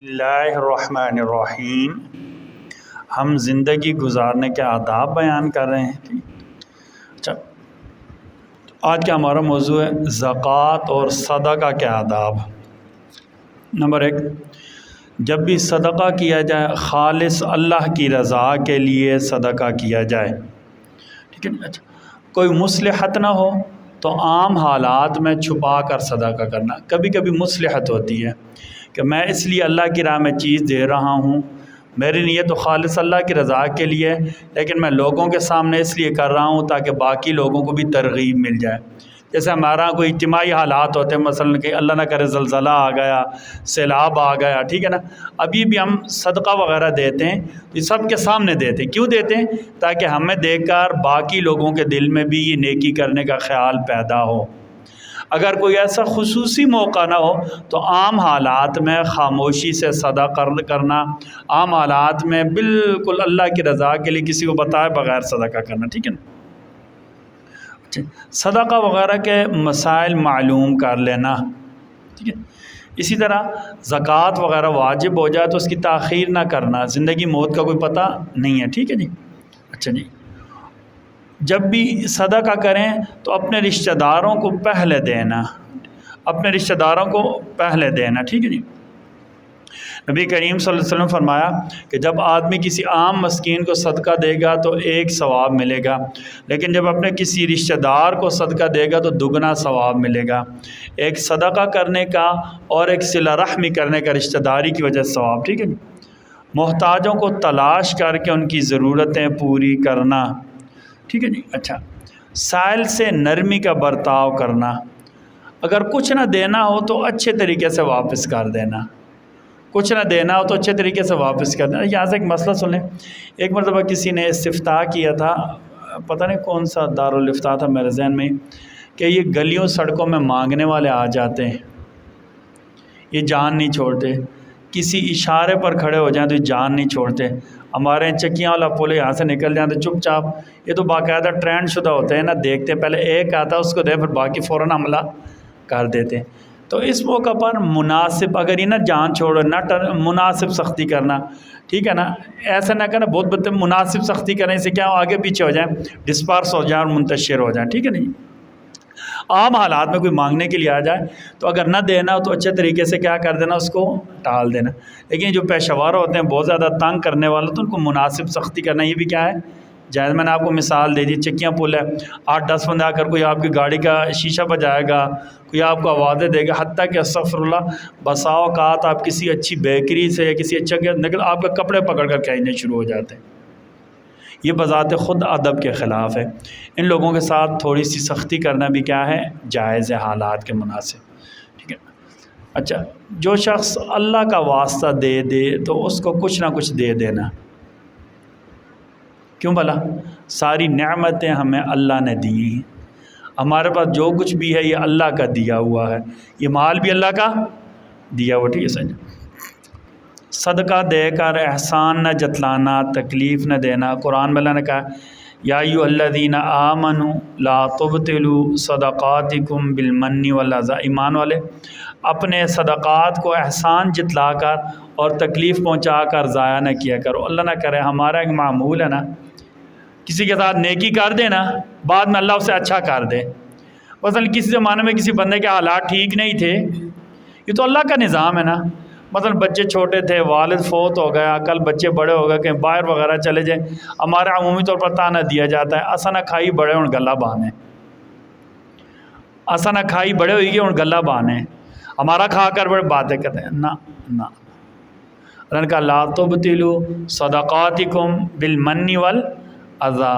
اللہ الرحمن الرحیم۔ ہم زندگی گزارنے کے آداب بیان کر رہے ہیں۔ اچھا، آج کا ہمارا موضوع ہے زکوٰۃ اور صدقہ کے آداب۔ نمبر 1، جب بھی صدقہ کیا جائے خالص اللہ کی رضا کے لیے صدقہ کیا جائے، ٹھیک ہے۔ اچھا، کوئی مصلحت نہ ہو تو عام حالات میں چھپا کر صدقہ کرنا۔ کبھی کبھی مصلحت ہوتی ہے کہ میں اس لیے اللہ کی راہ میں چیز دے رہا ہوں، میری نیت تو خالص اللہ کی رضا کے لیے، لیکن میں لوگوں کے سامنے اس لیے کر رہا ہوں تاکہ باقی لوگوں کو بھی ترغیب مل جائے۔ جیسے ہمارا کوئی اجتماعی حالات ہوتے ہیں، مثلا کہ اللہ نہ کرے زلزلہ آ گیا، سیلاب آ گیا، ٹھیک ہے نا، ابھی بھی ہم صدقہ وغیرہ دیتے ہیں، یہ سب کے سامنے دیتے ہیں۔ کیوں دیتے ہیں؟ تاکہ ہمیں دیکھ کر باقی لوگوں کے دل میں بھی یہ نیکی کرنے کا خیال پیدا ہو۔ اگر کوئی ایسا خصوصی موقع نہ ہو تو عام حالات میں خاموشی سے صدقہ کرنا، عام حالات میں بالکل اللہ کی رضا کے لیے کسی کو بتائے بغیر صدقہ کرنا، ٹھیک ہے نا۔ صدقہ وغیرہ کے مسائل معلوم کر لینا، ٹھیک ہے۔ اسی طرح زکوٰۃ وغیرہ واجب ہو جائے تو اس کی تاخیر نہ کرنا، زندگی موت کا کوئی پتہ نہیں ہے، ٹھیک ہے جی۔ اچھا جی، جب بھی صدقہ کریں تو اپنے رشتہ داروں کو پہلے دینا، اپنے رشتہ داروں کو پہلے دینا، ٹھیک ہے جی۔ نبی کریم صلی اللہ علیہ وسلم فرمایا کہ جب آدمی کسی عام مسکین کو صدقہ دے گا تو ایک ثواب ملے گا، لیکن جب اپنے کسی رشتہ دار کو صدقہ دے گا تو دگنا ثواب ملے گا۔ ایک صدقہ کرنے کا اور ایک صلہ رحمی کرنے کا، رشتہ داری کی وجہ سے ثواب، ٹھیک ہے جی۔ محتاجوں کو تلاش کر کے ان کی ضرورتیں پوری کرنا، ٹھیک ہے جی۔ اچھا، سائل سے نرمی کا برتاؤ کرنا، اگر کچھ نہ دینا ہو تو اچھے طریقے سے واپس کر دینا، کچھ نہ دینا ہو تو اچھے طریقے سے واپس کر دینا۔ یہاں سے ایک مسئلہ سن لیں۔ ایک مرتبہ کسی نے استفتاء کیا تھا، پتہ نہیں کون سا دارالافتاء تھا میرے ذہن میں، کہ یہ گلیوں سڑکوں میں مانگنے والے آ جاتے ہیں، یہ جان نہیں چھوڑتے، کسی اشارے پر کھڑے ہو جائیں تو یہ جان نہیں چھوڑتے۔ ہمارے چکیاں والا پل یہاں سے نکل جائیں تو چپ چاپ، یہ تو باقاعدہ ٹرینڈ شدہ ہوتے ہیں نا، دیکھتے ہیں پہلے ایک آتا ہے اس کو دے، پھر باقی فوراً حملہ کر دیتے ہیں۔ تو اس موقع پر مناسب، اگر یہ نہ جان چھوڑو نہ مناسب سختی کرنا، ٹھیک ہے نا، ایسا نہ کرنا بہت مناسب سختی کرنے سے کیا آگے پیچھے ہو جائیں، ڈسپرس ہو جائیں اور منتشر ہو جائیں، ٹھیک ہے نہیں۔ عام حالات میں کوئی مانگنے کے لیے آ جائے تو اگر نہ دینا ہو تو اچھے طریقے سے کیا کر دینا، اس کو ٹال دینا۔ لیکن جو پیشہ ور ہوتے ہیں بہت زیادہ تنگ کرنے والے، تو ان کو مناسب سختی کرنا یہ بھی کیا ہے، جائز۔ میں نے آپ کو مثال دے دی، چکیاں پل ہے، 8-10 بندے آ کر کوئی آپ کی گاڑی کا شیشہ بجائے گا، کوئی آپ کو آوازیں دے گا، حتیٰ کہ استغفر اللہ بسا اوقات آپ کسی اچھی بیکری سے یا کسی اچھا نکل آپ کے کپڑے پکڑ کر کھینچنے شروع ہو جاتے ہیں۔ یہ بذات خود ادب کے خلاف ہے۔ ان لوگوں کے ساتھ تھوڑی سی سختی کرنا بھی کیا ہے، جائز ہے، حالات کے مناسب، ٹھیک ہے۔ اچھا، جو شخص اللہ کا واسطہ دے دے تو اس کو کچھ نہ کچھ دے دینا۔ کیوں بھلا؟ ساری نعمتیں ہمیں اللہ نے دی ہیں، ہمارے پاس جو کچھ بھی ہے یہ اللہ کا دیا ہوا ہے، یہ مال بھی اللہ کا دیا ہوا، ٹھیک ہے سمجھ۔ صدقہ دے کر احسان نہ جتلانا، تکلیف نہ دینا۔ قرآن میں اللہ نے کہا یا ایھا الذین آمنوا لا تبطلوا صدقاتکم بالمن والاذی، ایمان والے اپنے صدقات کو احسان جتلا کر اور تکلیف پہنچا کر ضائع نہ کیا کرو۔ اللہ نہ کرے ہمارا ایک معمول ہے نا، کسی کے ساتھ نیکی کر دے نا، بعد میں اللہ اسے اچھا کر دے۔ مثلا کسی زمانے میں کسی بندے کے حالات ٹھیک نہیں تھے، یہ تو اللہ کا نظام ہے نا۔ مثلا بچے چھوٹے تھے، والد فوت ہو گیا، کل بچے بڑے ہو گئے، کہیں باہر وغیرہ چلے جائیں، ہمارا عمومی طور پر تانا دیا جاتا ہے اسا نہ کھائی بڑے ہوں گلا بانے، اسا نہ کھائی بڑے ہوئی گئے ہوں گلا بانے، ہمارا کھا کر بڑے باتیں کرتے ہیں، نہ نہ۔ اللہ نے کہا لا تبطلوا صدقاتکم بالمن والاذی،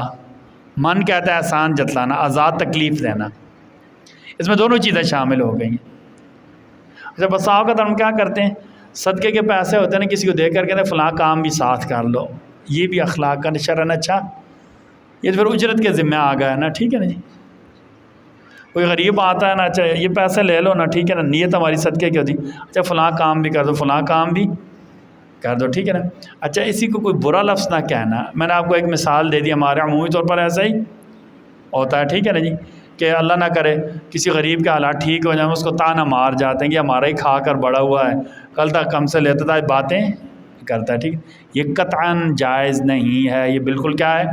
من کہتا ہے احسان جتلانا، اذی تکلیف دینا، اس میں دونوں چیزیں شامل ہو گئی ہیں۔ اچھا، بسا اوقات ہم کیا کرتے ہیں، صدقے کے پیسے ہوتے ہیں نا، کسی کو دے کر کہتے ہیں فلاں کام بھی ساتھ کر لو، یہ بھی اخلاق کا شرعاً اچھا، یہ تو پھر اجرت کے ذمہ آ گیا نا، ٹھیک ہے نا جی۔ کوئی غریب آتا ہے نا، اچھا یہ پیسے لے لو نا، ٹھیک ہے نا، نیت ہماری صدقے کی ہوتی، اچھا فلاں کام بھی کر دو، فلاں کام بھی کر دو، ٹھیک ہے نا۔ اچھا، اسی کو کوئی برا لفظ نہ کہنا۔ میں نے آپ کو ایک مثال دے دی، ہمارے عمومی طور پر ایسا ہی ہوتا ہے، ٹھیک ہے نا جی، کہ اللہ نہ کرے کسی غریب کے حالات ٹھیک ہو جائیں، اس کو تانا مار جاتے ہیں کہ ہمارا ہی کھا کر بڑا ہوا ہے، کل تک ہم سے لیتا تھا، باتیں کرتا ہے، ٹھیک ہے، یہ قطعاً جائز نہیں ہے، یہ بالکل کیا ہے،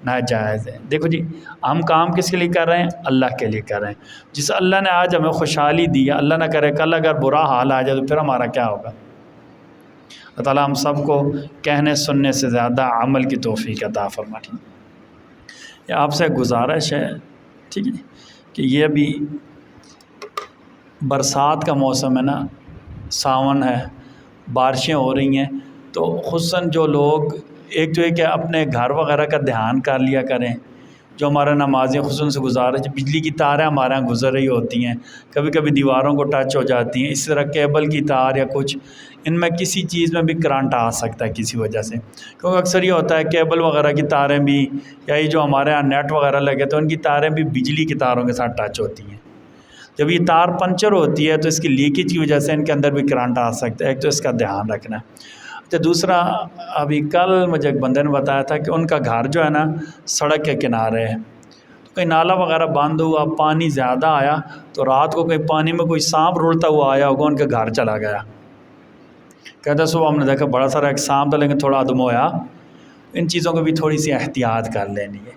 ناجائز ہے۔ دیکھو جی، ہم کام کس کے لیے کر رہے ہیں؟ اللہ کے لیے کر رہے ہیں۔ جس اللہ نے آج ہمیں خوشحالی دی ہے، اللہ نہ کرے کل اگر برا حال آ جائے تو پھر ہمارا کیا ہوگا؟ اللہ تعالیٰ ہم سب کو کہنے سننے سے زیادہ عمل کی توفیق عطا فرمائے۔ یہ آپ سے گزارش ہے، ٹھیک ہے، کہ یہ ابھی برسات کا موسم ہے نا، ساون ہے، بارشیں ہو رہی ہیں، تو خصوصاً جو لوگ ایک تو یہ کہ اپنے گھر وغیرہ کا دھیان کر لیا کریں، جو ہمارے نمازیں خصوصاً سے گزارش، بجلی کی تاریں ہمارے یہاں گزر رہی ہوتی ہیں، کبھی کبھی دیواروں کو ٹچ ہو جاتی ہیں، اس طرح کیبل کی تار یا کچھ، ان میں کسی چیز میں بھی کرنٹ آ سکتا ہے کسی وجہ سے، کیونکہ اکثر یہ ہوتا ہے کیبل وغیرہ کی تاریں بھی، یا یہ جو ہمارے یہاں نیٹ وغیرہ لگے تو ان کی تاریں بھی بجلی کی تاروں کے ساتھ ٹچ ہوتی ہیں۔ جب یہ تار پنچر ہوتی ہے تو اس کی لیکیج کی وجہ سے ان کے اندر بھی کرنٹ آ سکتا ہے، ایک تو اس کا دھیان رکھنا ہے۔ تو دوسرا، ابھی کل مجھے ایک بندے نے بتایا تھا کہ ان کا گھر جو ہے نا سڑک کے کنارے ہے، تو کہیں نالا وغیرہ بند ہوا، پانی زیادہ آیا تو رات کو کہیں پانی میں کوئی سانپ رولتا ہوا آیا ہوگا، ان کے گھر چلا گیا۔ کہتا صبح ہم نے دیکھا بڑا سارا ایک سانپ تھا لیکن تھوڑا ادم ہویا۔ ان چیزوں کو بھی تھوڑی سی احتیاط کر لینی ہے۔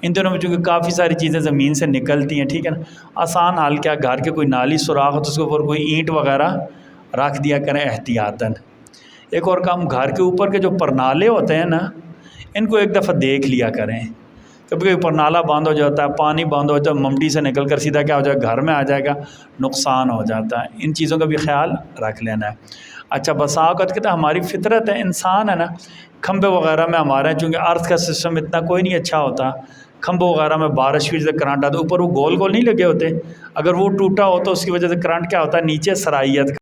ان دنوں میں چونکہ کافی ساری چیزیں زمین سے نکلتی ہیں، ٹھیک ہے نا، آسان حال کیا، گھر کے کوئی نالی سوراخ ہو تو اس کے اوپر کوئی اینٹ وغیرہ رکھ دیا کریں احتیاطاً۔ ایک اور کام، گھر کے اوپر کے جو پرنالے ہوتے ہیں نا، ان کو ایک دفعہ دیکھ لیا کریں۔ کبھی کبھی پرنالا بند ہو جاتا ہے، پانی بند ہو جاتا ہے، ممڈی سے نکل کر سیدھا کیا ہو جائے گا، گھر میں آ جائے گا، نقصان ہو جاتا ہے۔ ان چیزوں کا بھی خیال رکھ لینا ہے۔ اچھا، بسا اوقات کہتے ہیں ہماری فطرت ہے، انسان ہے نا، کھمبے وغیرہ میں ہمارے چونکہ ارتھ کا سسٹم اتنا کوئی نہیں اچھا ہوتا، کھمبوں وغیرہ میں بارش کی وجہ سے کرنٹ آتا ہے، اوپر وہ گول گول نہیں لگے ہوتے، اگر وہ ٹوٹا ہو تو اس کی وجہ سے کرنٹ کیا ہوتا ہے، نیچے سرائیت